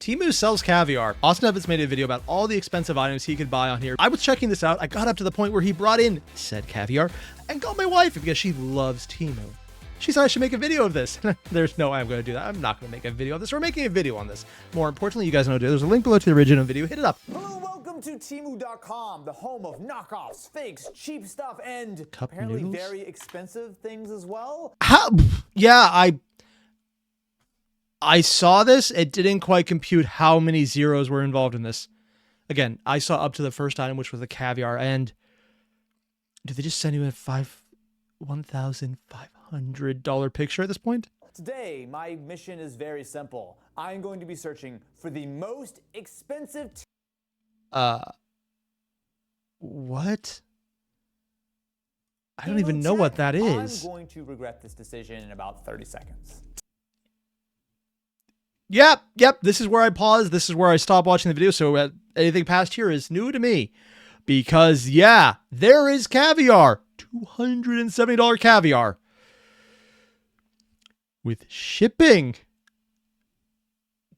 Temu sells caviar. Austin Evans made a video about all the expensive items he could buy on here. I was checking this out. I got up to the point where he brought in said caviar and got my wife because she loves Temu. She said I should make a video of this. There's no way I'm going to do that. I'm not going to make a video of this. We're making a video on this. More importantly, you guys know there's a link below to the original video. Hit it up. Hello, welcome to Temu.com, the home of knockoffs, fakes, cheap stuff, and apparently very expensive things as well. How? Yeah, I saw this. It didn't quite compute how many zeros were involved in this. Again, I saw up to the first item, which was the caviar, and did they just send you a $1,500 picture at this point? Today, my mission is very simple. I'm going to be searching for the most expensive... What? I don't even know what that is. I'm going to regret this decision in about 30 seconds. Yep. This is where I pause. This is where I stop watching the video. So anything past here is new to me. Because, yeah, there is caviar. $270 caviar. With shipping.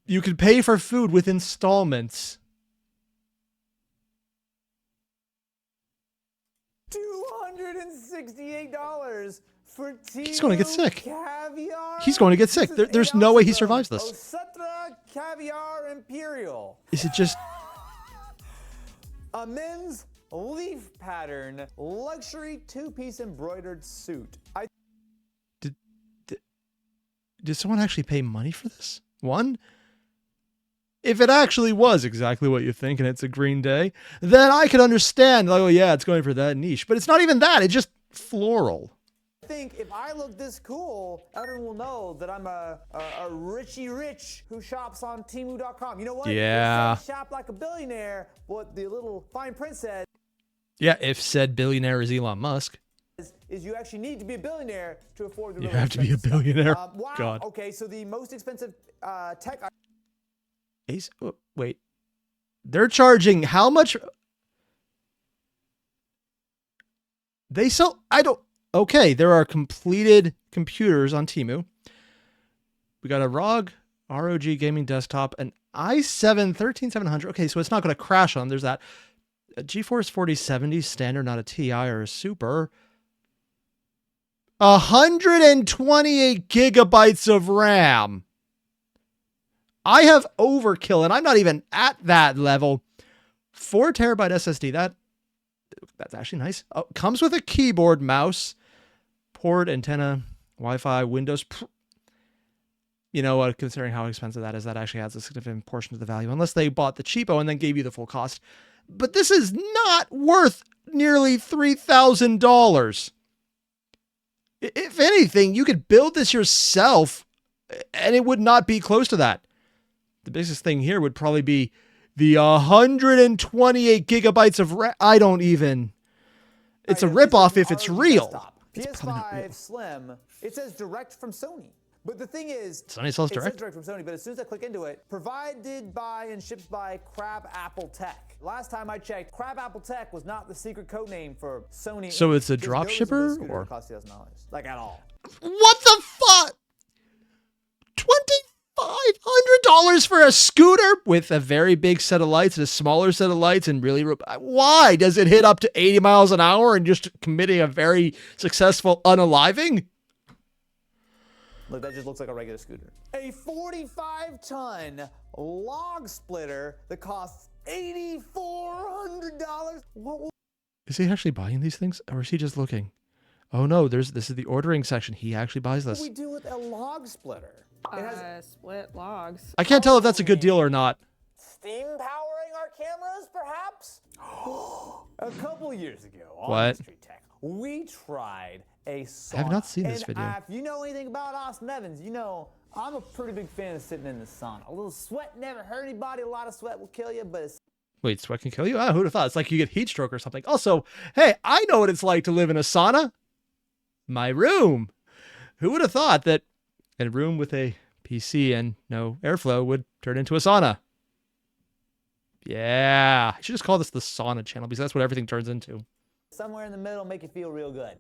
You can pay for food with installments. $268 for Temu. He's going to get sick. Caviar? He's going to get sick. There's no way he survives this. Caviar Imperial. Is it just... A men's leaf pattern luxury two-piece embroidered suit. Did someone actually pay money for this? One? If it actually was exactly what you think and it's a Green Day, then I could understand, like, oh yeah, it's going for that niche. But it's not even that. It's just floral. I think if I look this cool, everyone will know that I'm a richy rich who shops on Temu.com. You know what? Yeah. It says shop like a billionaire. What the little fine print said. Yeah, if said billionaire is Elon Musk. Is you actually need to be a billionaire to afford the You really have to be a billionaire. Wow. God. Okay, so the most expensive tech. Oh, wait. They're charging how much? They sell... Okay, there are completed computers on Temu. We got a ROG gaming desktop, an i7-13700. Okay, so it's not going to crash on. There's that. A GeForce 4070 standard, not a TI or a Super. 128 gigabytes of RAM. I have overkill, and I'm not even at that level. 4 terabyte SSD. That's actually nice. Oh, comes with a keyboard, mouse, port, antenna, Wi-Fi, Windows. You know what? Considering how expensive that is, that actually adds a significant portion to the value. Unless they bought the cheapo and then gave you the full cost. But this is not worth nearly $3,000. If anything, you could build this yourself, and it would not be close to that. The biggest thing here would probably be the 128 gigabytes of RAM. I don't even... It's a ripoff if it's real. PS5 Slim, it says direct from Sony. But the thing is, Sony sells direct? It says direct from Sony, but as soon as I click into it, provided by and shipped by Crab Apple Tech. Last time I checked, Crab Apple Tech was not the secret code name for Sony. So it's a drop shipper? Or cost $2,000. Like at all. What the fuck? $2,500 for a scooter with a very big set of lights and a smaller set of lights and really... Why? Does it hit up to 80 miles an hour and just committing a very successful unaliving? Look, that just looks like a regular scooter. A 45-ton log splitter that costs $8,400. Is he actually buying these things, or is he just looking? Oh no, this is the ordering section. He actually buys this. What do we do with a log splitter? It has split logs. I can't tell if that's a good deal or not. Steam powering our cameras, perhaps? A couple years ago on What? Street Tech, we tried a sauna. I have not seen this video. If you know anything about Austin Evans, you know I'm a pretty big fan of sitting in the sauna. A little sweat never hurt anybody. A lot of sweat will kill you, but it's... Wait, sweat can kill you? Who'd have thought? It's like you get heat stroke or something. Also, hey, I know what it's like to live in a sauna. My room. Who would have thought that a room with a PC and no airflow would turn into a sauna? Yeah. I should just call this the sauna channel because that's what everything turns into. Somewhere in the middle, make you feel real good.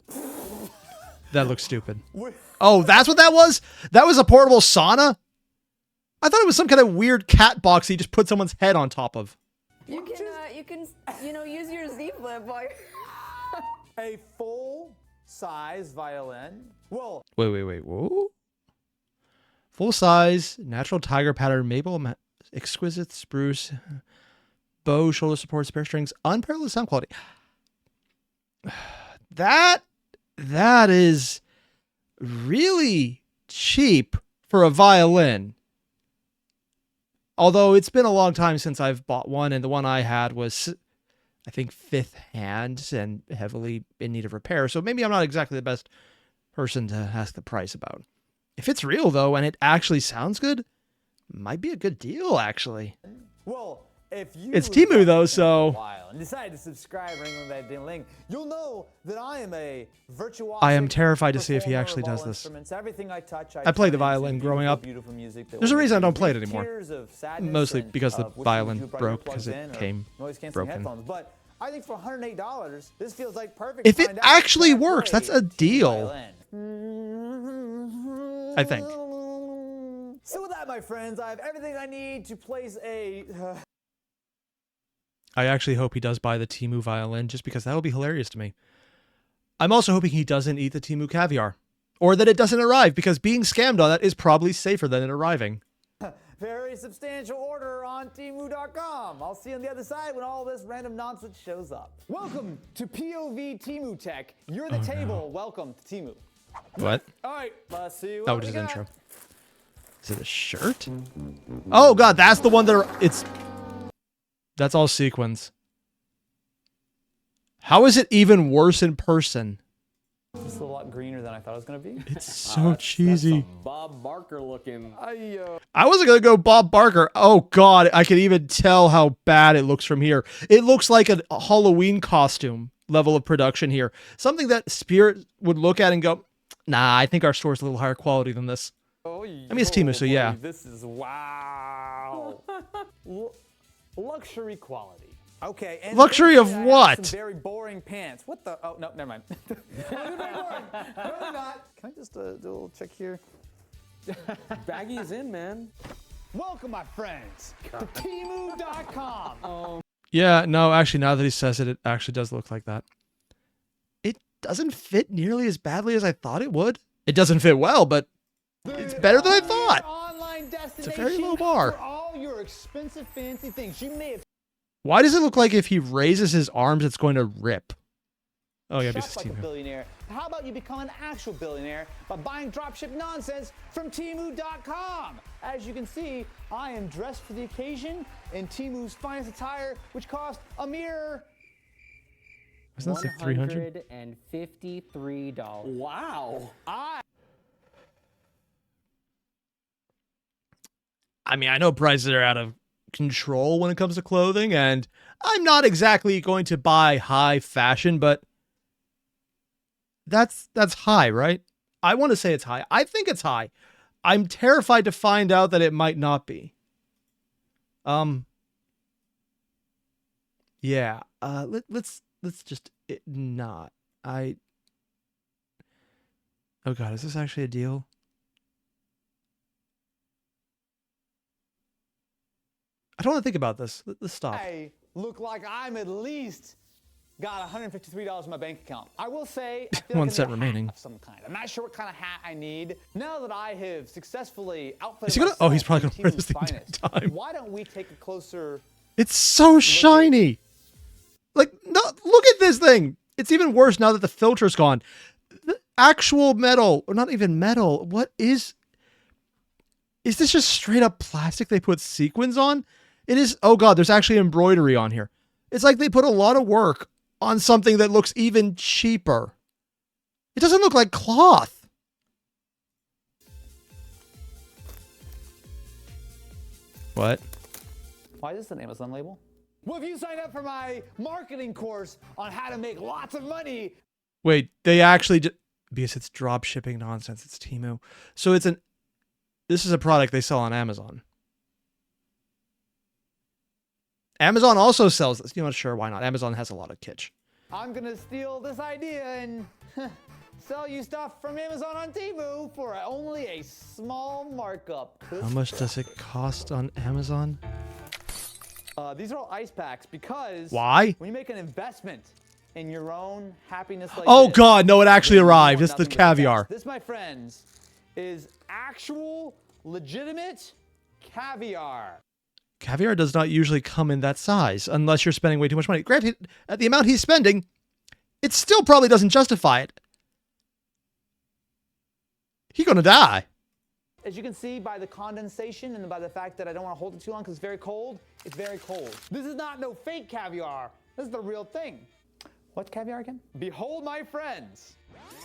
That looks stupid. Oh, that's what that was? That was a portable sauna? I thought it was some kind of weird cat box he just put someone's head on top of. You can, use your Z Flip while A full-size violin. Well, Wait. Whoa. Full-size, natural tiger pattern, maple, exquisite spruce, bow, shoulder support, spare strings, unparalleled sound quality. That is really cheap for a violin. Although it's been a long time since I've bought one, and the one I had was, I think, 5th hand and heavily in need of repair. So maybe I'm not exactly the best person to ask the price about. If it's real, though, and it actually sounds good, might be a good deal, actually. well, if you It's Temu, though, so... and decide to subscribe or ring that ding ling, you'll know that I am a virtuoso. I am terrified to see if he actually does this. Everything I touch, I played the violin growing up. There's a reason I don't play it anymore. Mostly because the violin broke because it came broken. But I think for $108, this feels like perfect. If it actually works, that's a deal. I think. So with that, my friends, I have everything I need to place a... I actually hope he does buy the Temu violin, just because that would be hilarious to me. I'm also hoping he doesn't eat the Temu caviar. Or that it doesn't arrive, because being scammed on that is probably safer than it arriving. Very substantial order on Temu.com. I'll see you on the other side when all this random nonsense shows up. Welcome to POV Temu Tech. You're the table. No. Welcome to Temu. What? All right, let's see what that was we his got. intro. Is it a shirt? Oh god, that's the one that that's all sequins. How is it even worse in person? It's a lot greener than I thought it was gonna be. It's so cheesy. That's Bob Barker looking. I wasn't gonna go Bob Barker. Oh god, I can even tell how bad it looks from here. It looks like a Halloween costume level of production here. Something that Spirit would look at and go, nah, I think our store's a little higher quality than this. Oh, I mean, it's Temu, so yeah. This is wow. Luxury quality. Okay. And luxury of what? Some very boring pants. What the? Oh no, never mind. Very boring. No, not. Can I just do a little check here? Baggy's in, man. Welcome, my friends, to Temu.com. Yeah, no, actually, now that he says it, it actually does look like that. It doesn't fit nearly as badly as I thought it would. It doesn't fit well, but it's better than I thought. It's a very low bar. For all your expensive, fancy things you may have. Why does it look like if he raises his arms, it's going to rip? Oh, yeah, because it's like a Temu. Billionaire. How about you become an actual billionaire by buying dropship nonsense from Temu.com? As you can see, I am dressed for the occasion in Temu's finest attire, which cost a mere... Wasn't that like 300? $153. Wow. I mean, I know prices are out of control when it comes to clothing, and I'm not exactly going to buy high fashion, but that's high, right? I want to say it's high. I think it's high. I'm terrified to find out that it might not be. Yeah. Let's just not. Oh god, is this actually a deal? I don't want to think about this. Let's stop. I look like I'm at least got $153 in my bank account. I will say, I feel One like I set need a remaining. hat of some kind. I'm not sure what kind of hat I need. Now that I have successfully outfitted Is he gonna? myself Oh, he's probably in gonna wear Temu's this thing finest, 10 times. why don't we take a closer... It's so shiny. Like, no, look at this thing. It's even worse now that the filter's gone. The actual metal, or not even metal. What is this just straight up plastic they put sequins on? It is, oh god, there's actually embroidery on here. It's like they put a lot of work on something that looks even cheaper. It doesn't look like cloth. What? Why is this an Amazon label? Well, if you sign up for my marketing course on how to make lots of money... Wait, they actually... because it's drop shipping nonsense. It's Temu. So it's this is a product they sell on Amazon. Amazon also sells this. You know, sure, why not? Amazon has a lot of kitsch. I'm going to steal this idea and sell you stuff from Amazon on Temu for only a small markup. How much does it cost on Amazon? These are all ice packs because Why? when you make an investment in your own happiness like Oh this, God, no, it actually then you arrived. want It's the nothing but caviar. best. This, my friends, is actual, legitimate caviar. Caviar does not usually come in that size unless you're spending way too much money. Granted, at the amount he's spending, it still probably doesn't justify it. He's gonna die. As you can see by the condensation and by the fact that I don't want to hold it too long because it's very cold, it's very cold. This is not no fake caviar. This is the real thing. What's caviar again? Behold, my friends.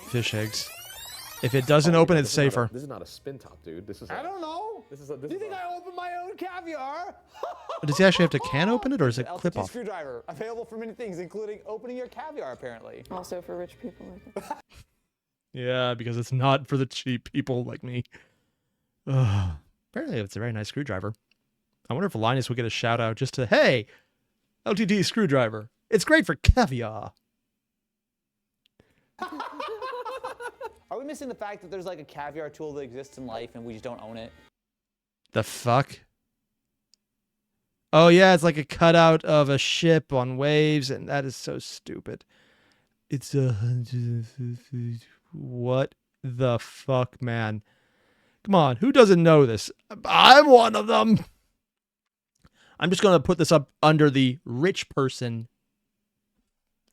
Fish eggs. If it doesn't open, it's safer. This is not a spin top, dude. This is. I don't know. This is. Do you think I open my own caviar? Does he actually have to can open it, or is it clip LCT off? screwdriver, available for many things, including opening your caviar, apparently. Also for rich people like us. Yeah, because it's not for the cheap people like me. Ugh. Apparently, it's a very nice screwdriver. I wonder if Linus will get a shout out just to, hey, LTT screwdriver. It's great for caviar. Are we missing the fact that there's like a caviar tool that exists in life and we just don't own it? The fuck? Oh yeah, it's like a cutout of a ship on waves, and that is so stupid. It's a what the fuck, man? Come on, who doesn't know this? I'm one of them. I'm just gonna put this up under the rich person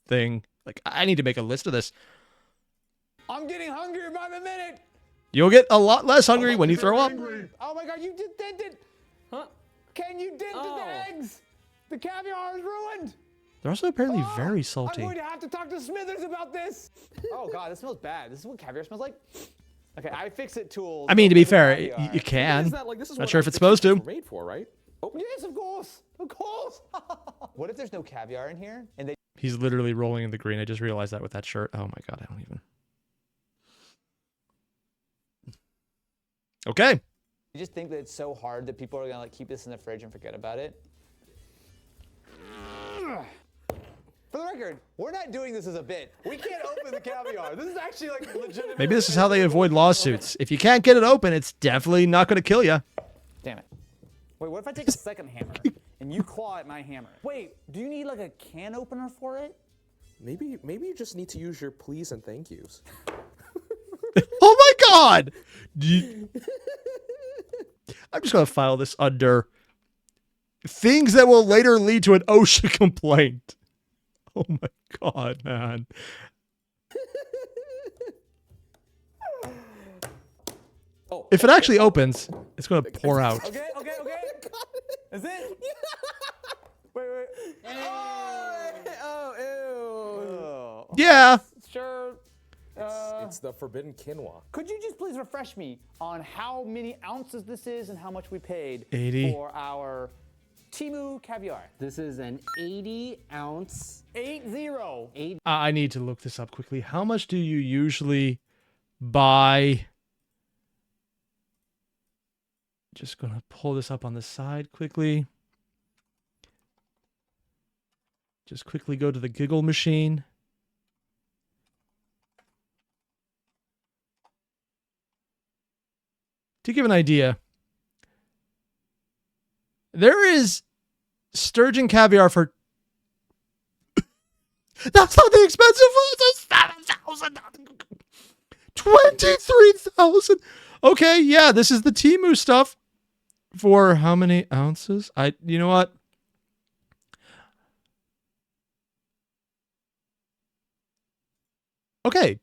thing. Like, I need to make a list of this. I'm getting hungrier by the minute. You'll get a lot less hungry when you throw up. Oh my God, you did dented. Huh? Ken, you dented the eggs. The caviar is ruined. They're also apparently Oh, very I'm salty. going to have to talk to Smithers about this. Oh God, this smells bad. This is what caviar smells like. Okay, I fix it tools. I mean, to be open the fair, caviar. you can. Is that like this is Not what sure if it's the chips supposed to. were made for, right? Open it. Yes, of course. Of course. What if there's no caviar in here and they He's literally rolling in the green. I just realized that with that shirt. Oh my God, I don't even. Okay. You just think that it's so hard that people are gonna like keep this in the fridge and forget about it? For the record, we're not doing this as a bit. We can't open the caviar. This is actually like legitimate. Maybe this is how they avoid lawsuits. If you can't get it open, it's definitely not going to kill you. Damn it. Wait, what if I take a second hammer and you claw at my hammer? Wait, do you need like a can opener for it? Maybe you just need to use your please and thank yous. Oh my God! I'm just going to file this under things that will later lead to an OSHA complaint. Oh my God, man. Oh, If it actually opens, it's going to pour out. Okay. Is it? Wait. oh, ew. Oh. Yeah. Sure. It's the forbidden quinoa. Could you just please refresh me on how many ounces this is and how much we paid 80. for our Temu caviar? This is an 80-ounce. 80. I need to look this up quickly. How much do you usually buy? Just going to pull this up on the side quickly. Just quickly go to the giggle machine. To give an idea, there is sturgeon caviar for... That's not the expensive one. It's $7,000. 23,000. Okay, yeah, this is the Temu stuff. For how many ounces? You know what? Okay.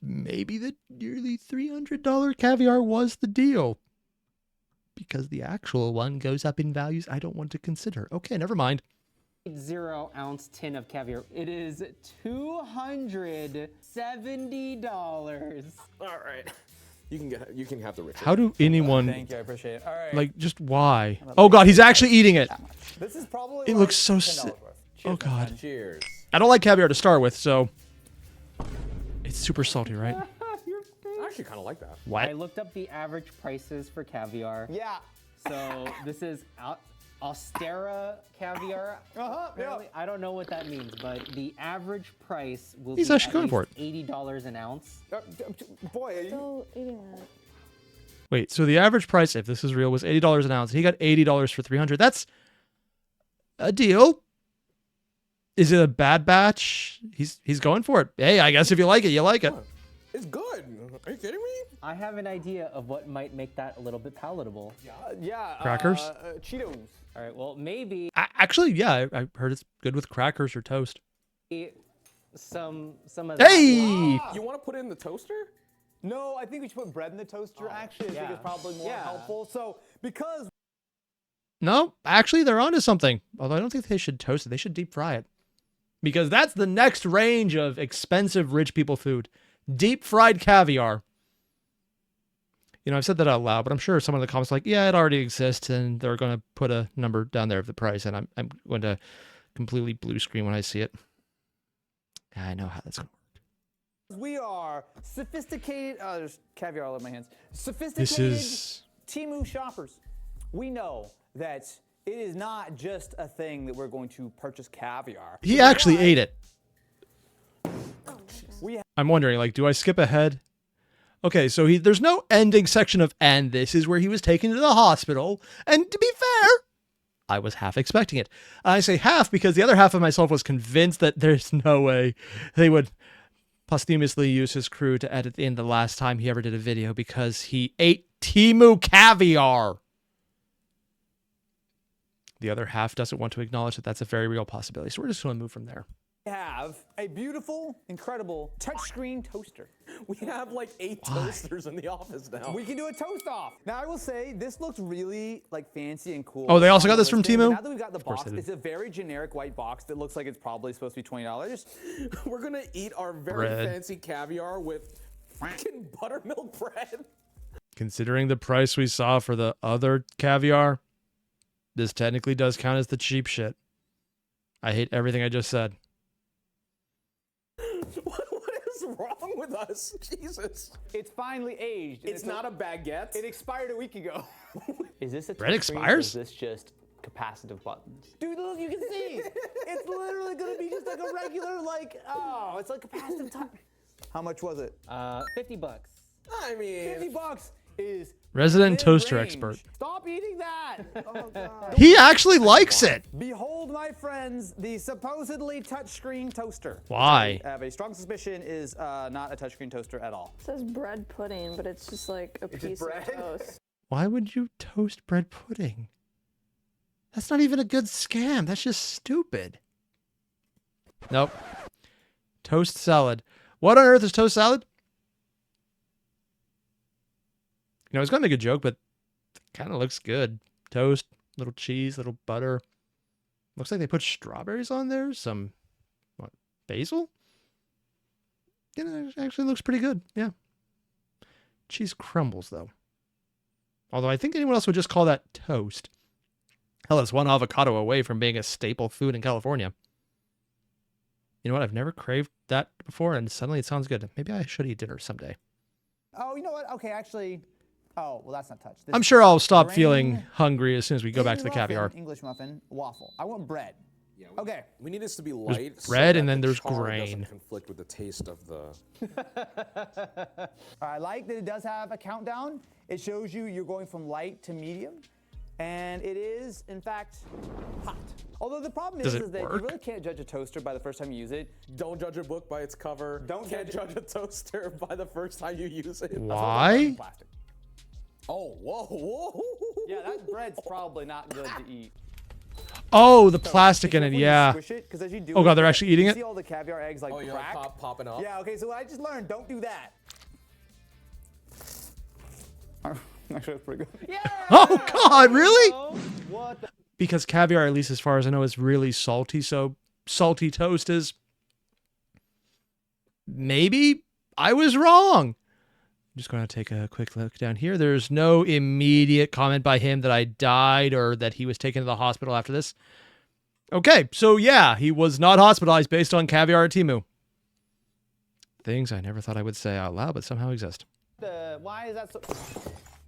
Maybe the nearly $300 caviar was the deal. Because the actual one goes up in values I don't want to consider. Okay, never mind. 0-ounce tin of caviar. It is $270. All right. You can have the rich. How do anyone... Thank you, I appreciate it. All right. Like, just why? Oh, God, he's actually eating it. This is probably It like looks so... $10 worth. Oh, God. Cheers. I don't like caviar to start with, so... It's super salty, right? I actually kind of like that. What? I looked up the average prices for caviar. Yeah. So this is Austera caviar. Apparently, I don't know what that means, but the average price will He's be actually at going for least $80 an ounce. Boy, are you... Still eating that. Wait, so the average price, if this is real, was $80 an ounce. He got $80 for 300. That's a deal. Is it a bad batch? He's going for it. Hey, I guess if you like it, you like it. It's good. Are you kidding me? I have an idea of what might make that a little bit palatable. Yeah. Crackers? Cheetos. All right, well, maybe Actually, yeah, I heard it's good with crackers or toast. some of that. Hey! You want to put it in the toaster? No, I think we should put bread in the toaster. Actually, I think it's probably more helpful. So, because... No, actually, they're onto something. Although I don't think they should toast it. They should deep fry it. Because that's the next range of expensive rich people food. Deep fried caviar. You know, I've said that out loud, but I'm sure someone in the comments are like, yeah, it already exists, and they're going to put a number down there of the price, and I'm going to completely blue screen when I see it. I know how that's going to work. We are sophisticated... there's caviar all over my hands. Sophisticated This is... Temu shoppers. We know that it is not just a thing that we're going to purchase caviar. He actually ate it. We I'm wondering, like, do I skip ahead? Okay, so there's no ending section of "and this is where he was taken to the hospital." And to be fair, I was half expecting it. I say half because the other half of myself was convinced that there's no way they would posthumously use his crew to edit in the last time he ever did a video because he ate Temu caviar. The other half doesn't want to acknowledge that that's a very real possibility. So we're just going to move from there. have a beautiful, incredible touchscreen toaster. We have like 8 toasters in the office now. We can do a toast off. Now I will say this looks really like fancy and cool. Oh, they also got this from Temu? Now that we've got the box, it's a very generic white box that looks like it's probably supposed to be $20. We're gonna eat our very Bread. fancy caviar with freaking buttermilk bread. Considering the price we saw for the other caviar, this technically does count as the cheap shit. I hate everything I just said. What is wrong with us? Jesus. It's finally aged. It's not a baguette. It expired a week ago. Is this a Bread touchscreen, expires? Or is this just capacitive buttons? Dude, look, you can see. It's literally gonna be just like a regular, like, oh, it's like capacitive touch. How much was it? $50. I mean, $50 is Resident toaster mid-range. expert. Stop eating that. Oh, God. He actually likes it. Behold, my friends, the supposedly touchscreen toaster. Why? I have a strong suspicion is not a touchscreen toaster at all. It says bread pudding, but it's just like a piece of bread? toast. Why would you toast bread pudding? That's not even a good scam. That's just stupid. Nope. Toast salad. What on earth is toast salad? You know, I was going to make a joke, but it kind of looks good. Toast, little cheese, little butter. Looks like they put strawberries on there. Some, what, basil? You know, it actually looks pretty good. Yeah. Cheese crumbles, though. Although I think anyone else would just call that toast. Hell, it's one avocado away from being a staple food in California. You know what? I've never craved that before, and suddenly it sounds good. Maybe I should eat dinner someday. Oh, you know what? Okay, actually. Oh, well, that's not touch. This I'm is sure I'll stop grain- feeling hungry as soon as we go back to the muffin, caviar. English muffin, waffle. I want bread. Okay. we need this to be light. bread that and then the there's char grain. doesn't conflict with the taste of the. I like that it does have a countdown. It shows you you're going from light to medium. And it is, in fact, hot. Although the problem Does is it that work? you really can't judge a toaster by the first time you use it. Don't judge a book by its cover. Can't judge a toaster by the first time you use it. Why? Plastic. Oh, whoa, whoa. Yeah, that bread's probably not good to eat. Oh, the plastic in it, Careful you yeah. squish it, 'cause as you do Oh, God, it, they're actually eating you it? see all the caviar eggs like Oh, you're crack? like popping up. Yeah, okay, so I just learned, don't do that. Actually, that's pretty good. Yeah! Oh, God, really? What the? Because caviar, at least as far as I know, is really salty. So salty toast is... Maybe I was wrong. I'm just going to take a quick look down here. There's no immediate comment by him that I died or that he was taken to the hospital after this. Okay, so yeah, he was not hospitalized based on caviar at Temu. Things I never thought I would say out loud, but somehow exist. Why is that so?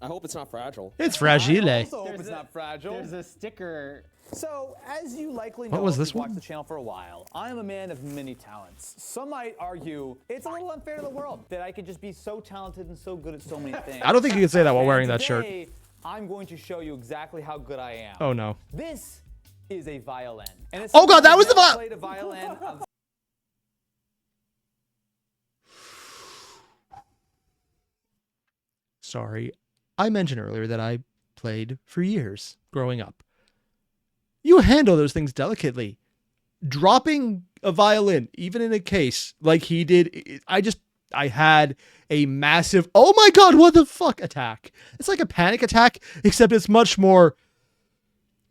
I hope it's not fragile. It's fragile. I also hope it's not fragile. There's a sticker. So, as you likely know, What was if this you've watched one? the channel for a while, I am a man of many talents. Some might argue it's a little unfair to the world that I could just be so talented and so good at so many things. I don't think you can say that while wearing that shirt. Today, I'm going to show you exactly how good I am. Oh no. This is a violin. And it's Oh, God, that was the played a violin. Sorry. I mentioned earlier that I played for years growing up. You handle those things delicately. Dropping a violin, even in a case like he did, I had a massive, oh my God, what the fuck attack. It's like a panic attack, except it's much more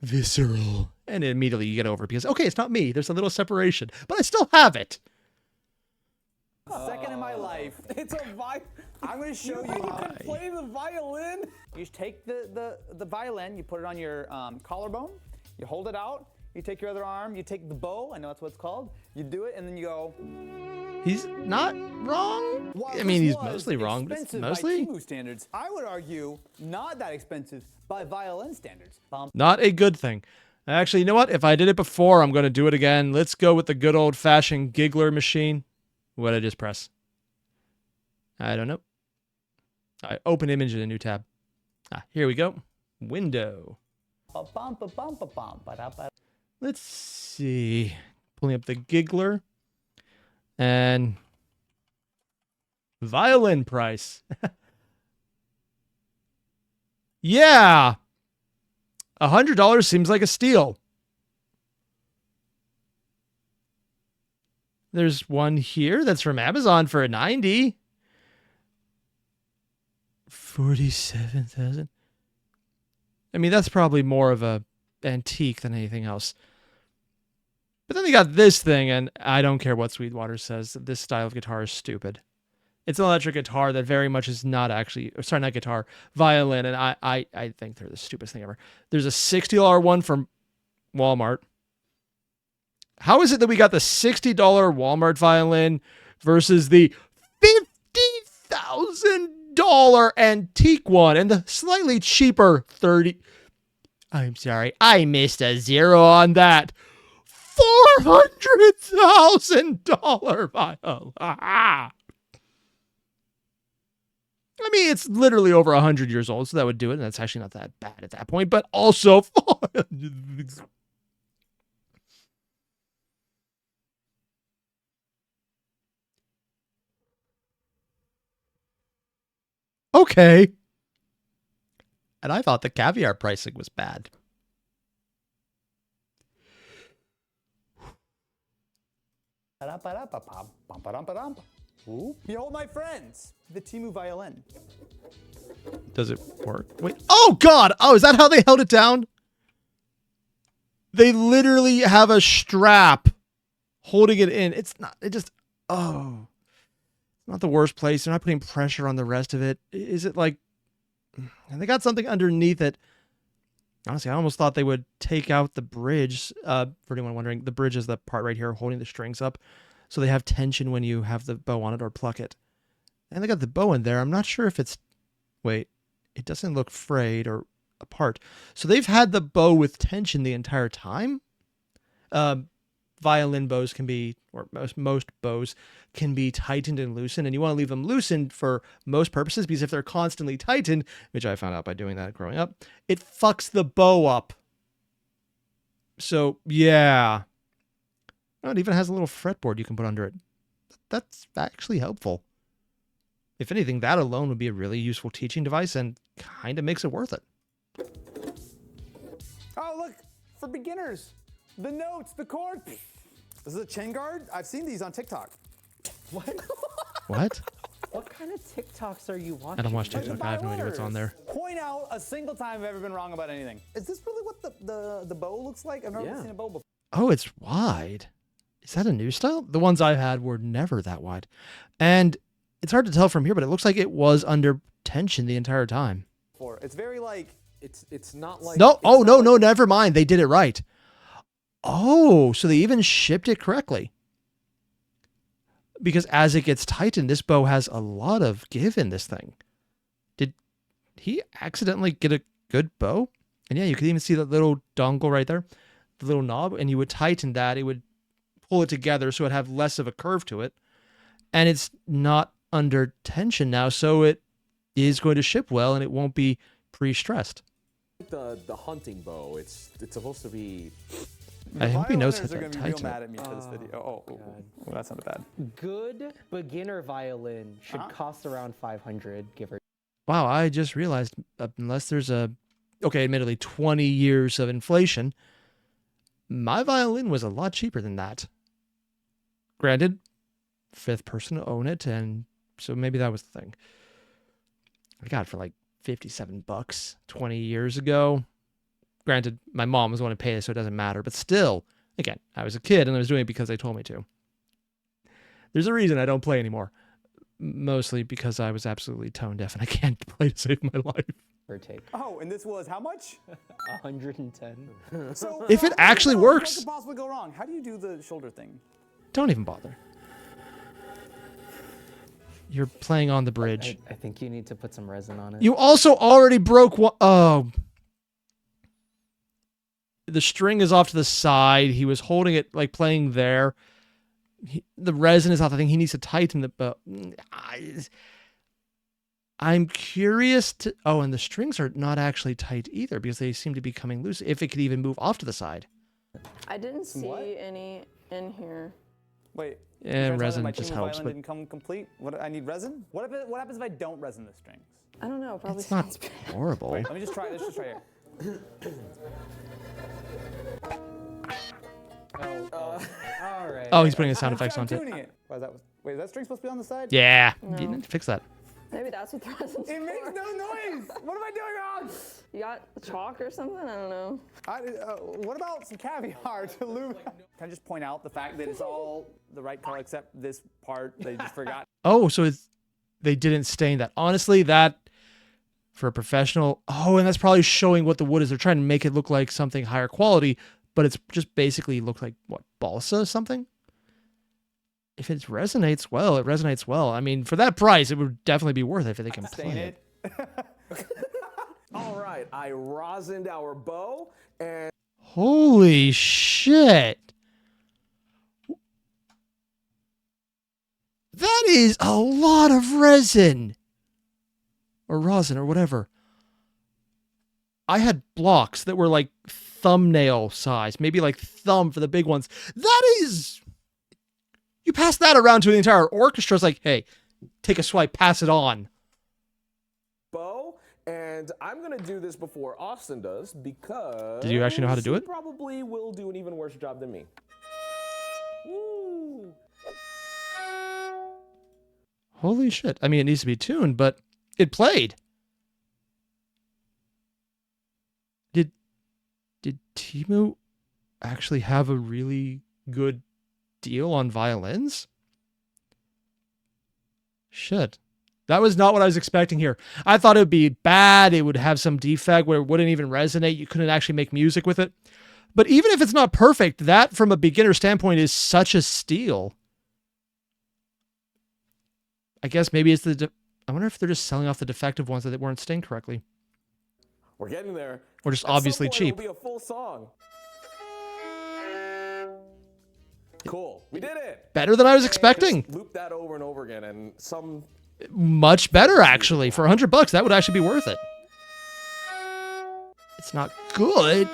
visceral. And immediately you get over it because, okay, it's not me. There's a little separation, but I still have it. Second in my life. It's a violin. I'm going to show you You how. can play the violin. You just take the violin, you put it on your collarbone, you hold it out, you take your other arm, you take the bow, I know that's what it's called, you do it, and then you go. He's not wrong. I mean, he's mostly wrong, but it's mostly by Temu standards. I would argue not that expensive by violin standards. not a good thing. Actually, you know what? If I did it before, I'm going to do it again. Let's go with the good old-fashioned giggler machine. What did I just press? I don't know. I open image in a new tab. Here we go. Window. Let's see. Pulling up the giggler. And violin price. Yeah. $100 seems like a steal. There's one here that's from Amazon for a $90. 47,000. I mean, that's probably more of a antique than anything else. But then they got this thing, and I don't care what Sweetwater says. This style of guitar is stupid. It's an electric guitar that very much is not actually, or sorry, not guitar, violin, and I think they're the stupidest thing ever. There's a $60 one from Walmart. How is it that we got the $60 Walmart violin versus the $50,000 antique one and the slightly cheaper I'm sorry, I missed a zero on that. $400,000 violin. I mean, it's literally over 100 years old, so that would do it, and that's actually not that bad at that point, but also okay. And I thought the Caviar pricing was bad. Behold, my friends, the Temu violin. Does it work? Wait. Oh, God. Oh, is that how they held it down? They literally have a strap holding it in. It's not, it just, oh. Not the worst place. They're not putting pressure on the rest of it. Is it like, and they got something underneath it. Honestly, I almost thought they would take out the bridge. For anyone wondering, the bridge is the part right here holding the strings up. So they have tension when you have the bow on it or pluck it. And they got the bow in there. I'm not sure if it's, wait, it doesn't look frayed or apart. So they've had the bow with tension the entire time. Violin bows can be, or most bows can be tightened and loosened, and you want to leave them loosened for most purposes, because if they're constantly tightened, which I found out by doing that growing up, it fucks the bow up. So, yeah. Oh, it even has a little fretboard you can put under it. That's actually helpful. If anything, that alone would be a really useful teaching device and kind of makes it worth it. Oh, look, for beginners. The notes, the chords. This is a chin guard. I've seen these on TikTok. What? What? What kind of TikToks are you watching? I don't watch TikTok. I have no idea what's on there. Point out a single time I've ever been wrong about anything. Is this really what the bow looks like? I've never seen a bow before. Oh, it's wide. Is that a new style? The ones I've had were never that wide. And it's hard to tell from here, but it looks like it was under tension the entire time. It's very like... It's not like... No, oh, no, no, never mind. They did it right. Oh, so they even shipped it correctly. Because as it gets tightened, this bow has a lot of give in this thing. he accidentally get a good bow? And yeah, you could even see that little dongle right there, the little knob, and you would tighten that. It would pull it together so it'd have less of a curve to it. And it's not under tension now, so it is going to ship well and it won't be pre-stressed. The hunting bow, it's supposed to be... I hope he knows how Violiners are to going to be real tighten mad it. at me for this video. Oh, that sounded bad. Good beginner violin should cost around 500, give or take. Wow, I just realized, unless there's okay, admittedly, 20 years of inflation, my violin was a lot cheaper than that. Granted, 5th person to own it, and so maybe that was the thing. I got it for like $57 20 years ago. Granted, my mom was the one who paid it, so it doesn't matter. But still, again, I was a kid and I was doing it because they told me to. There's a reason I don't play anymore. Mostly because I was absolutely tone deaf and I can't play to save my life. Or take. Oh, and this was how much? 110. So If it actually works. What could possibly go wrong? How do you do the shoulder thing? Don't even bother. You're playing on the bridge. I think you need to put some resin on it. You also already broke one. Oh. The string is off to the side. He was holding it, like playing there. The resin is off the thing. He needs to tighten the bow. I'm curious to... Oh, and the strings are not actually tight either because they seem to be coming loose. If it could even move off to the side. I didn't see any in here. Wait. Yeah, resin my just Temu helps. violin But didn't come complete. What? I need resin. What happens if I don't resin the strings? I don't know. Probably it's not sounds bad. horrible. Wait, let me just try. Let's just try here. All right. Oh, he's putting the sound effects I'm onto it. tuning it. Why is that? Wait, is that string supposed to be on the side? Yeah, No. you need to fix that. Maybe that's what the resin's It makes for. no noise. What am I doing wrong? You got chalk or something? I don't know. What about some caviar to lube? Can I just point out the fact that it's all the right color except this part they just forgot? Oh, so they didn't stain that. Honestly, that for a professional. Oh, and that's probably showing what the wood is. They're trying to make it look like something higher quality, but it's just basically look like what, balsa or something. If it resonates well, it resonates well. I mean, for that price, it would definitely be worth it if they can Stain play it. it. All right, I rosined our bow, and Holy shit. That is a lot of resin. Or rosin or whatever. I had blocks that were like thumbnail size, maybe like thumb for the big ones. That is... You pass that around to the entire orchestra. It's like, hey, take a swipe, pass it on. bow, and I'm gonna do this before Austin does because... Did you actually know how to do he it? probably will do an even worse job than me. Woo. Holy shit. I mean, it needs to be tuned, but it played. Did Temu actually have a really good deal on violins? Shit. That was not what I was expecting here. I thought it would be bad. It would have some defect where it wouldn't even resonate. You couldn't actually make music with it. But even if it's not perfect, that from a beginner standpoint is such a steal. I guess maybe it's I wonder if they're just selling off the defective ones that weren't stained correctly. We're getting there. Or just At obviously some point, cheap. It'll be a full song. Cool. We did it. Better than I was And expecting. just loop that over and over again, and some... Much better, actually. For $100, that would actually be worth it. It's not good,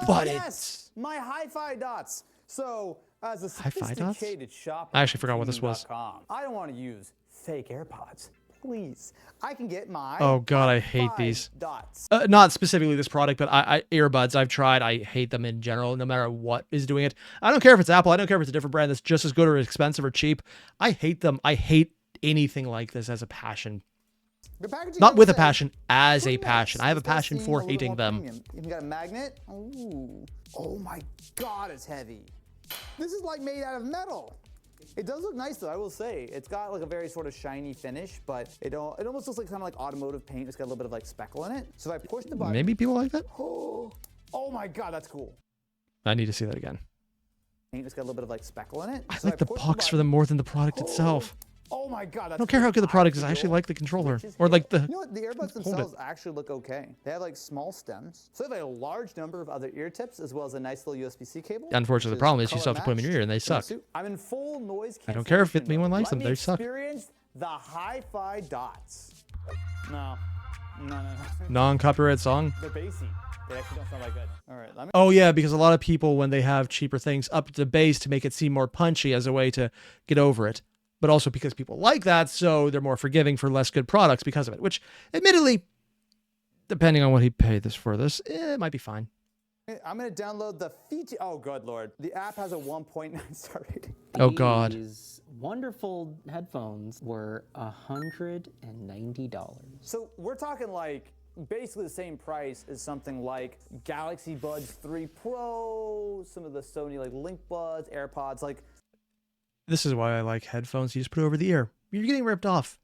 but yes, my hi-fi dots. So, as a Hi-fi dots? sophisticated shopper, I actually forgot what this was. Temu.com, I don't want to use fake AirPods. Please, I can get my. Oh god, I hate hi-fi these. dots. Not specifically this product, but I earbuds I've tried. I hate them in general, no matter what is doing it. I don't care if it's Apple. I don't care if it's a different brand that's just as good or expensive or cheap. I hate them. I hate anything like this as a passion. The packaging Not doesn't with a say, passion, as a "Pretty nice." passion. I have a This does passion seem for a little hating more them. premium. Even got a magnet. Ooh. Oh my god, it's heavy. This is like made out of metal. It does look nice though, I will say. It's got like a very sort of shiny finish, but it almost looks like kind of like automotive paint. It's got a little bit of like speckle in it. So if I push the button. Maybe people like that? Oh my god, that's cool. I need to see that again. It's got a little bit of like speckle in it. I So like if the push box for button- them more than the product itself. Oh my god, that's I don't care how good the product is. I actually like the controller. Or like the... You know what? The earbuds themselves actually look okay. They have like small stems. So they have a large number of other ear tips as well as a nice little USB-C cable. Unfortunately, the problem is you still have to put them in your ear and they suck. I'm in full noise cancellation. I don't care if anyone mode. likes them. Let me They suck. experience the hi-fi dots. No. Non-copyright song? They're bassy. They actually don't sound like good. All right, let me... Oh yeah, because a lot of people, when they have cheaper things, up the bass to make it seem more punchy as a way to get over it. But also because people like that, so they're more forgiving for less good products because of it. Which, admittedly, depending on what he paid this, it might be fine. I'm going to download the feature. Oh, good Lord. The app has a 1.9 star rating. Oh, God. These wonderful headphones were $190. So we're talking like basically the same price as something like Galaxy Buds 3 Pro, some of the Sony like Link Buds, AirPods, like... This is why I like headphones you just put over the ear. You're getting ripped off.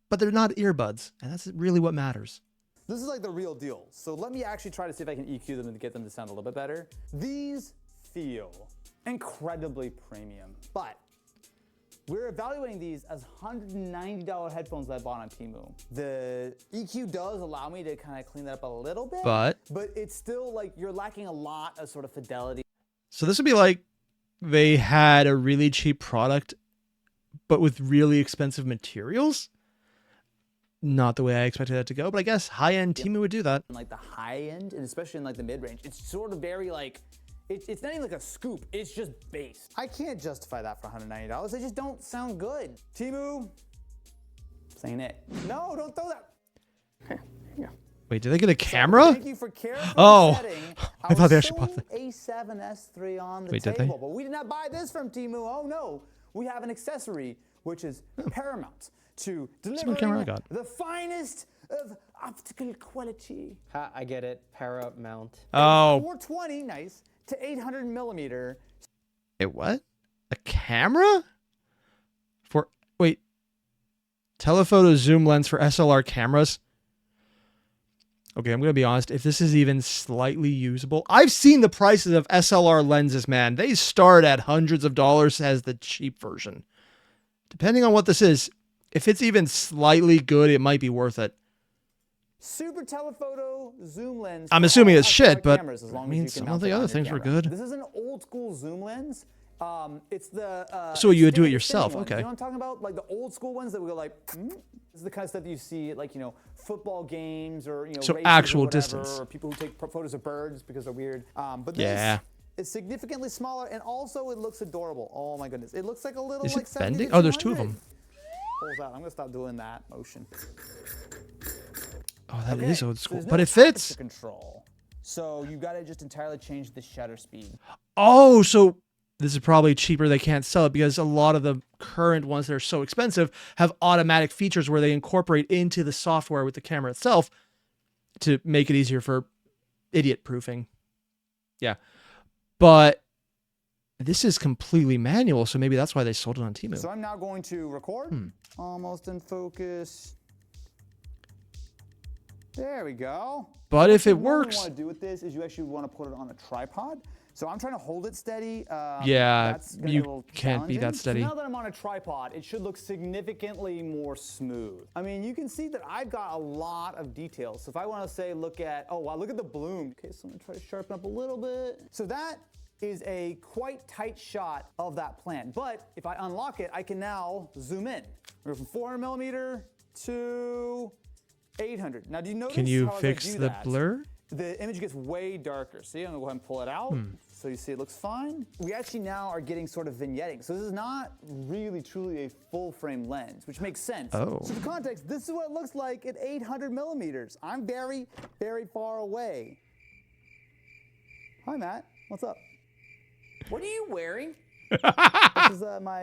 But they're not earbuds, and that's really what matters. This is like the real deal. So let me actually try to see if I can EQ them and get them to sound a little bit better. These feel incredibly premium, but we're evaluating these as $190 headphones that I bought on Temu. The EQ does allow me to kind of clean that up a little bit, but it's still like you're lacking a lot of sort of fidelity. So this would be like they had a really cheap product, but with really expensive materials. Not the way I expected that to go, but I guess high-end Temu would do that. Like the high end, and especially in like the mid-range, it's sort of very like, it's not even like a scoop, it's just bass. I can't justify that for $190. They just don't sound good. Temu, saying it. No, don't throw that. Here you go. Wait, did they get a camera? Thank you for carefully setting I thought they actually bought that. A7S3 on the Wait, did table, they? but we did not buy this from Temu. Oh no, we have an accessory which is paramount to delivering the finest of optical quality. I get it. Paramount. Oh. 420, nice, to 800 millimeter. Wait, what? A camera? Wait. Telephoto zoom lens for SLR cameras? Okay, I'm going to be honest. If this is even slightly usable... I've seen the prices of SLR lenses, man. They start at hundreds of dollars as the cheap version. Depending on what this is, if it's even slightly good, it might be worth it. Super telephoto zoom lens. I'm assuming it's shit, but cameras, as long I mean, as you can some of the other things were good. This is an old school zoom lens. It's the so you would do it yourself, okay? You know what I'm talking about? Like the old school ones that we go like. This is the kind of stuff that you see at like football games or so races actual or whatever, distance. Or people who take photos of birds because they're weird. But this is significantly smaller and also it looks adorable. Oh my goodness, it looks like a little is like it bending? Oh, there's 2 of 7200. them. Pulls out. I'm gonna stop doing that motion. Oh, that is old school, So but no it fits. control. So you got to just entirely change the shutter speed. Oh, so this is probably cheaper. They can't sell it because a lot of the current ones that are so expensive have automatic features where they incorporate into the software with the camera itself to make it easier for idiot proofing. Yeah. But this is completely manual, so maybe that's why they sold it on Temu. So I'm now going to record. Almost in focus. There we go. But if it What works... you want to do with this is you actually want to put it on a tripod. So I'm trying to hold it steady. Yeah, that's gonna be a you little can't be that challenging. steady. So now that I'm on a tripod, it should look significantly more smooth. I mean, you can see that I've got a lot of details. So if I want to say, look at, oh wow, look at the bloom. Okay, so I'm gonna try to sharpen up a little bit. So that is a quite tight shot of that plant. But if I unlock it, I can now zoom in. We're from 400 millimeter to 800. Now, do you notice Can you how as I fix do the that, blur? the image gets way darker. See, I'm gonna go ahead and pull it out. So you see it looks fine. We actually now are getting sort of vignetting. So this is not really truly a full frame lens, which makes sense. Oh. So for context, this is what it looks like at 800 millimeters. I'm very, very far away. Hi, Matt. What's up? What are you wearing? This is my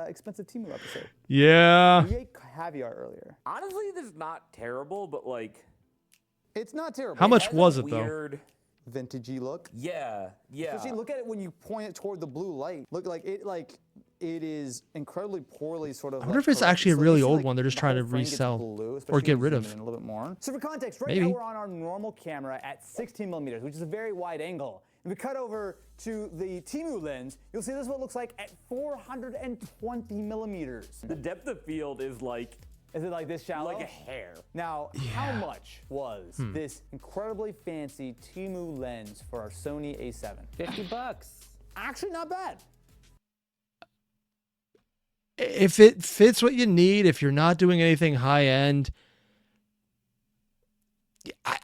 expensive Temu episode. Yeah. We ate caviar earlier. Honestly, this is not terrible, but like... It's not terrible. How much has a was it, though? weird... Vintagey look. Yeah. Especially look at it when you point it toward the blue light. Look like it it is incredibly poorly sort of. I wonder if it's actually a really old one they're just trying to resell or get rid of. A little bit more. So for context, right Maybe. now we're on our normal camera at 16 millimeters, which is a very wide angle. If we cut over to the Temu lens, you'll see this is what it looks like at 420 millimeters. The depth of field is like. Is it like this shallow? Like a hair. Now, how much was this incredibly fancy Temu lens for our Sony A7? $50. Actually, not bad. If it fits what you need, if you're not doing anything high end,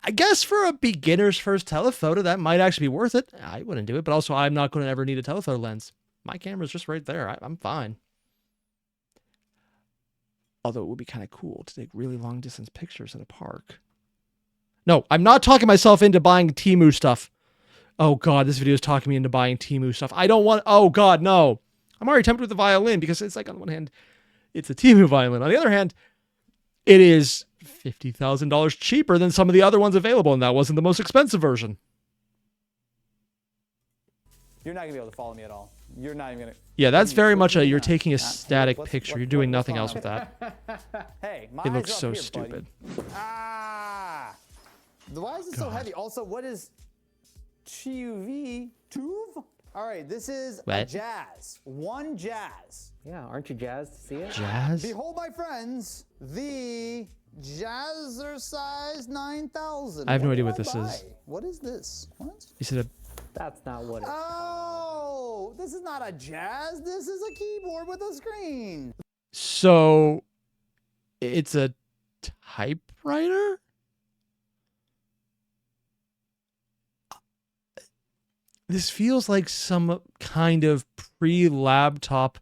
I guess for a beginner's first telephoto, that might actually be worth it. I wouldn't do it, but also I'm not going to ever need a telephoto lens. My camera's just right there. I'm fine. Although it would be kind of cool to take really long distance pictures at a park. No, I'm not talking myself into buying Temu stuff. Oh God, this video is talking me into buying Temu stuff. I don't want, oh God, no. I'm already tempted with the violin because it's like on the one hand, it's a Temu violin. On the other hand, it is $50,000 cheaper than some of the other ones available, and that wasn't the most expensive version. You're not gonna be able to follow me at all. You're not even gonna. Yeah, that's very much a, you're taking a static picture. You're doing nothing else with that. Hey, my It looks eyes are so up here, stupid. buddy. Ah! Why is it so heavy? Also, what is TUV? Tuve? All right, this is a What? jazz. One jazz. Yeah, aren't you jazzed to see it? Jazz? Behold, my friends, the Jazzercise 9000. I have no What idea did what I this buy? is. What is this? What? You said That's not what it is. Oh, this is not a jazz. This is a keyboard with a screen. so it's a typewriter? This feels like some kind of pre-laptop,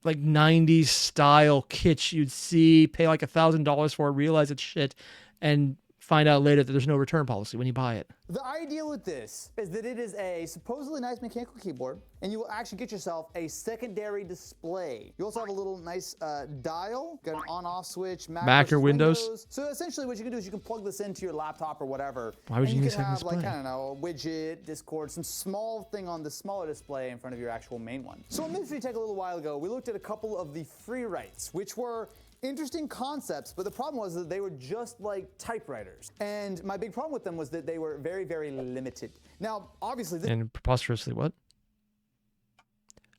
like 90s style kitsch you'd see, pay like $1,000 for it, realize it's shit, and find out later that there's no return policy when you buy it. The idea with this is that it is a supposedly nice mechanical keyboard, and you will actually get yourself a secondary display. You also have a little nice dial, got an on-off switch, Mac Mac or versus Windows. So essentially what you can do is you can plug this into your laptop or whatever. Why would and you need a can second have like, display? I don't know, a widget, Discord, some small thing on the smaller display in front of your actual main one. So on Mystery Tech a little while ago, we looked at a couple of the free writes, which were interesting concepts, but the problem was that they were just like typewriters. And my big problem with them was that they were very, very limited. Now, obviously, this And preposterously what?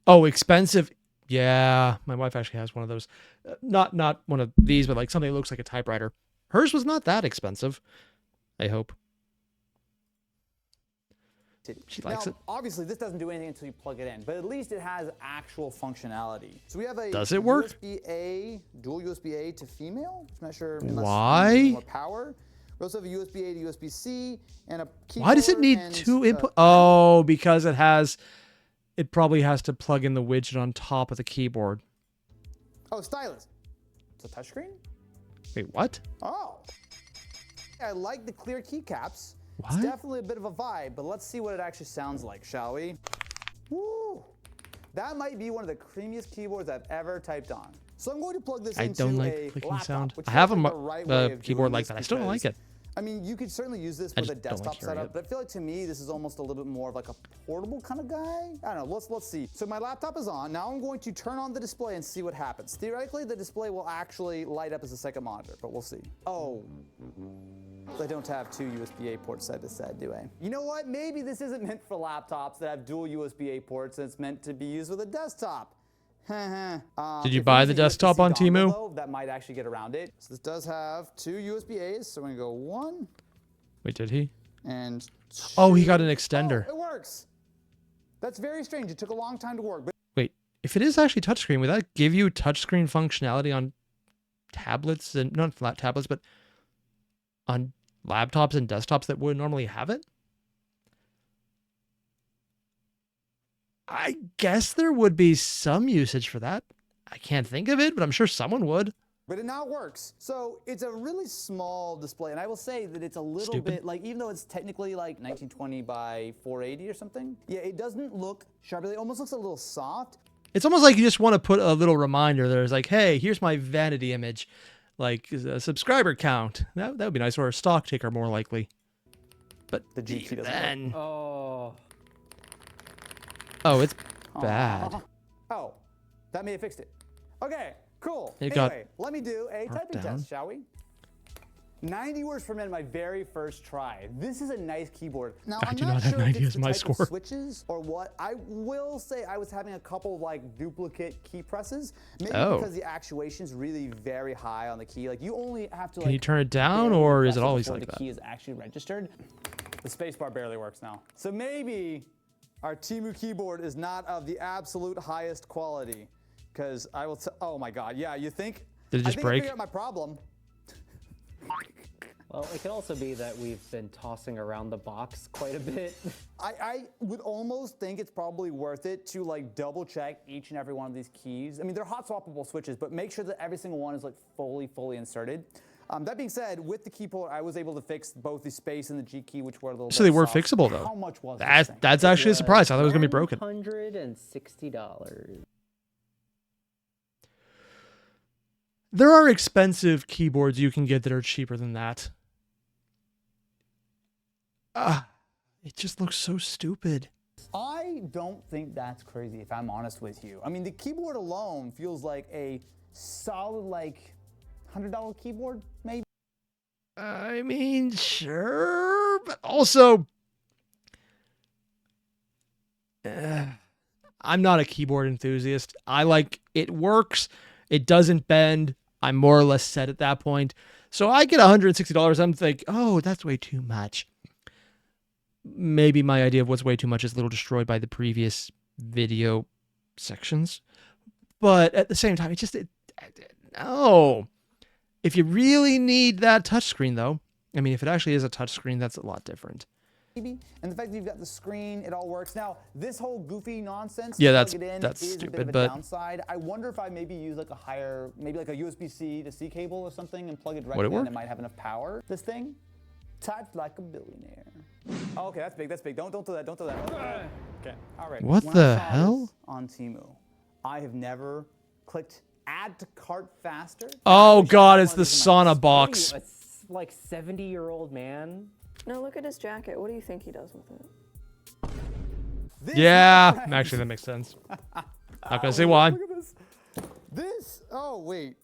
Oh, expensive. Yeah, my wife actually has one of those. Not one of these, but like something that looks like a typewriter. Hers was not that expensive, I hope. She likes now, it. obviously, this doesn't do anything until you plug it in, but at least it has actual functionality. So we have a Does it work? USB-A, dual USB-A to female. I'm not sure. Why? You need more power. We also have a USB-A to USB-C and a keyboard. Why does it need and, two input? Oh, because it probably has to plug in the widget on top of the keyboard. Oh, stylus. It's a touchscreen? Wait, what? Oh. I like the clear keycaps. What? It's definitely a bit of a vibe, but let's see what it actually sounds like, shall we? Woo! That might be one of the creamiest keyboards I've ever typed on. So I'm going to plug this I into don't like a the clicking laptop, sound. which I have feels a like the right way of keyboard doing like this that. I still don't like because, it. I mean, you could certainly use this I with a just don't like desktop hearing setup, it. but I feel like to me, this is almost a little bit more of like a portable kind of guy. I don't know, let's see. So my laptop is on. Now I'm going to turn on the display and see what happens. Theoretically, the display will actually light up as a second monitor, but we'll see. Oh. I don't have two USB-A ports side to side, do I? You know what? Maybe this isn't meant for laptops that have dual USB-A ports, and it's meant to be used with a desktop. Did you If buy we the use a desktop USB on dongle, Temu? though, that might actually get around it. So this does have two USB-As, so we're gonna go one Wait, did he? and Oh, he got an two. extender. Oh, it works. That's very strange. It took a long time to work, but Wait, if it is actually touchscreen, would that give you touchscreen functionality on tablets and not flat tablets, but on laptops and desktops that would normally have it? I guess there would be some usage for that. I can't think of it, but I'm sure someone would. it now works. So it's a really small display, and I will say that it's a little Stupid. bit like, even though it's technically like 1920 by 480 or something, yeah, it doesn't look sharp. It almost looks a little soft. It's almost like you just want to put a little reminder there. It's like, hey, here's my vanity image, like a subscriber count. That would be nice, or a stock ticker more likely. But The G key doesn't work. then, Oh. Oh, it's bad. Oh, that may have fixed it. Okay, cool. It got Anyway, let me do a typing down. test, shall we? 90 words per minute, my very first try. This is a nice keyboard. Now, I I'm do not not have sure 90 if it's as the my type of score. switches or what. I will say I was having a couple of like duplicate key presses. Maybe Oh. because the actuation's really very high on the key. Like you only have to Can you like turn it down, barely or is press it always before like the that? key is actually registered. The spacebar barely works now. So maybe our Temu keyboard is not of the absolute highest quality. Because I will oh my god, yeah, you think? Did it just I break? figured out my problem. Well, it could also be that we've been tossing around the box quite a bit. I would almost think it's probably worth it to like double check each and every one of these keys. I mean, they're hot swappable switches, but make sure that every single one is like fully inserted. That being said, with the key puller, I was able to fix both the space and the G key, which were a little So bit they were soft. fixable though. How much was this thing? That's actually a surprise. I thought it was gonna be broken. $160. There are expensive keyboards you can get that are cheaper than that. It just looks so stupid. I don't think that's crazy, if I'm honest with you. I mean, the keyboard alone feels like a solid, like, $100 keyboard, maybe? I mean, sure, but also, I'm not a keyboard enthusiast. I like it works. It doesn't bend. I'm more or less set at that point. So I get $160. I'm like, oh, that's way too much. Maybe my idea of what's way too much is a little destroyed by the previous video sections. But at the same time, no. If you really need that touchscreen, though, I mean, if it actually is a touchscreen, that's a lot different. And the fact that you've got the screen, it all works. Now, this whole goofy nonsense, Yeah, plug it in, that's is a bit stupid, of a but downside. I wonder if I maybe use like a higher, maybe like a USB-C to C cable or something and plug it Would directly it in. work? It might have enough power. This thing, typed like a billionaire. Oh, okay, that's big, that's big. Don't do that, don't do that. Okay, all right. What When the I saw hell? this on Temu, I have never clicked add to cart faster. Oh, I wish I God, had it's one the of these in my sauna house. box. What are you, a like 70-year-old man? No, look at his jacket. What do you think he does with it? This, Yeah, my friends, actually, that makes sense. Not gonna say why. Look at this. This, oh, wait.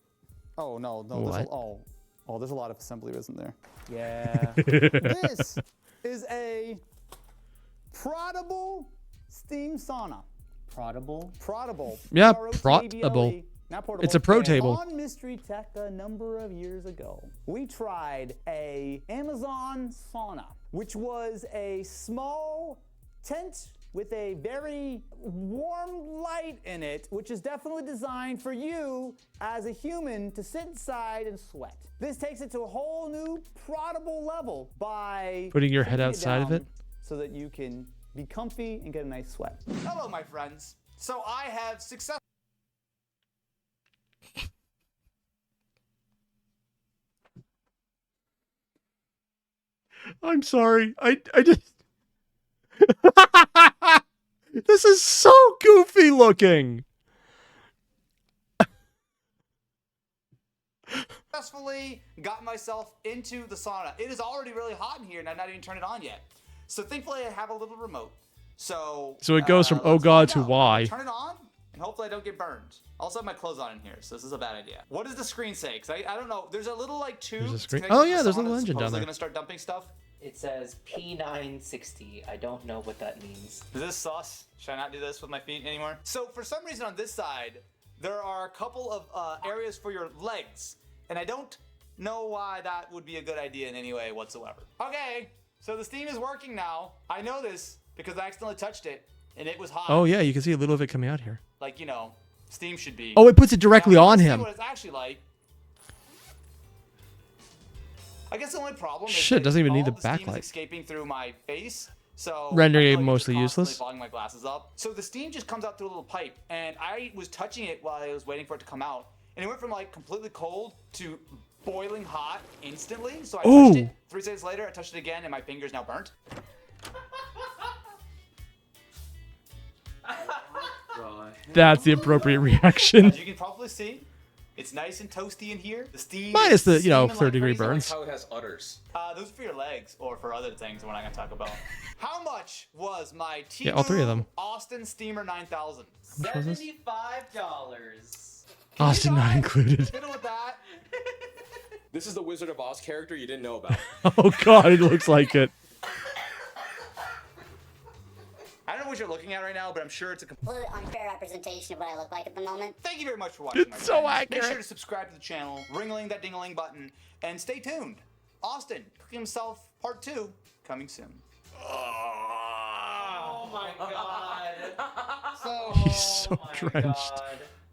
Oh, no, no. What? There's a lot of assembly, isn't there? Yeah. This is a Prodible steam sauna. Prodible? Prodible. Yeah, P-R-O-T-A-B-L-E. Protable. Not portable. It's a pro table. On Mystery Tech a number of years ago, we tried a Amazon sauna, which was a small tent with a very warm light in it, which is definitely designed for you as a human to sit inside and sweat. This takes it to a whole new Prodible level by Putting your head taking outside of down it? so that you can be comfy and get a nice sweat. Hello, my friends. So I have successfully I'm sorry. I just... This is so goofy looking. got myself into the sauna. It is already really hot in here and I've not even turned it on yet. So thankfully I have a little remote. So it goes from oh let's god find to out. why. Turn it on and hopefully I don't get burned. Also have my clothes on in here, so this is a bad idea. What does the screen say? Because I don't know. There's a little like tube. There's a screen- connected oh, to the yeah, there's a sauna little that's engine down supposedly there. gonna start dumping stuff. It says P960. I don't know what that means. Is this sus? Should I not do this with my feet anymore? So for some reason on this side, there are a couple of areas for your legs. And I don't know why that would be a good idea in any way whatsoever. Okay, so the steam is working now. I know this because I accidentally touched it and it was hot. Oh yeah, you can see a little of it coming out here. Like, you know, steam should be. Oh, it puts it directly Now, on let's see him. what it's actually like. I guess the only problem is Shit, that doesn't even all need the steam is backlight. escaping through my face. So Rendering I it feel like mostly just constantly useless? fogging my glasses up. So the steam just comes out through a little pipe, and I was touching it while I was waiting for it to come out, and it went from like completely cold to boiling hot instantly. So I touched it. 3 seconds later, I touched it again, and my finger's now burnt. That's the appropriate reaction. As you can probably see, It's nice and toasty in here. The steam Minus the, is you know, steaming 3rd-degree crazy. burns. How it has udders. Those are for your legs or for other things we're not going to talk about. How much was my Temu Yeah, all three of them. Austin Steamer 9000? much was this? $75. Austin not included. Fiddle with that. This is the Wizard of Oz character you didn't know about. Oh god, it looks like it. I don't know what you're looking at right now, but I'm sure it's a Completely unfair representation of what I look like at the moment. Thank you very much for watching. It's my so friends. accurate. Make sure to subscribe to the channel, ring-a-ling that ding-a-ling button, and stay tuned. Austin cooking himself part 2 coming soon. Oh my god. So He's so drenched.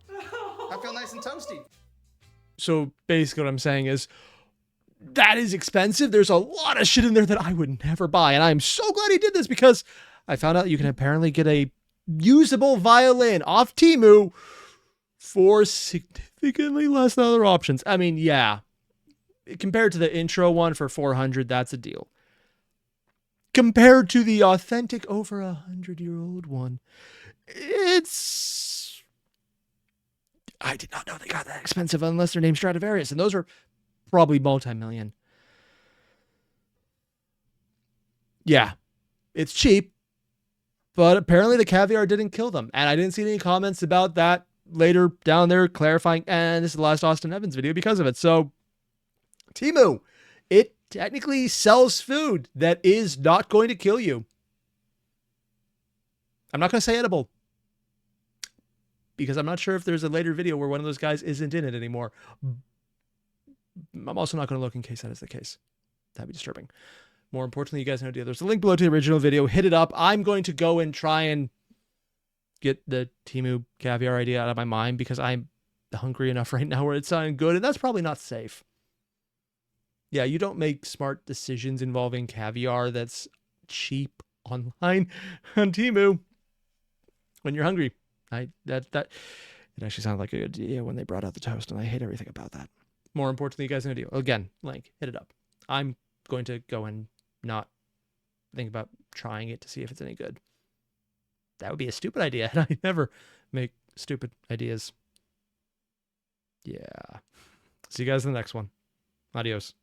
I feel nice and toasty. So basically what I'm saying is, that is expensive. There's a lot of shit in there that I would never buy. And I'm so glad he did this because I found out you can apparently get a usable violin off Temu for significantly less than other options. I mean, yeah. Compared to the intro one for $400, that's a deal. Compared to the authentic over 100-year-old one, it's... I did not know they got that expensive unless they're named Stradivarius, and those are probably multi-million. Yeah, it's cheap, but apparently the Caviar didn't kill them, and I didn't see any comments about that later down there clarifying, and this is the last Austin Evans video because of it. So, Temu, it technically sells food that is not going to kill you. I'm not going to say edible, because I'm not sure if there's a later video where one of those guys isn't in it anymore. I'm also not going to look in case that is the case. That'd be disturbing. More importantly, you guys know there's a link below to the original video. Hit it up. I'm going to go and try and get the Temu Caviar idea out of my mind because I'm hungry enough right now where it's sounding good, and that's probably not safe. Yeah, you don't make smart decisions involving caviar that's cheap online on Temu when you're hungry. It actually sounded like a good idea when they brought out the toast, and I hate everything about that. More importantly, you guys know the deal. Again, link, hit it up. I'm going to go and not think about trying it to see if it's any good. That would be a stupid idea, and I never make stupid ideas. Yeah. See you guys in the next one. Adios.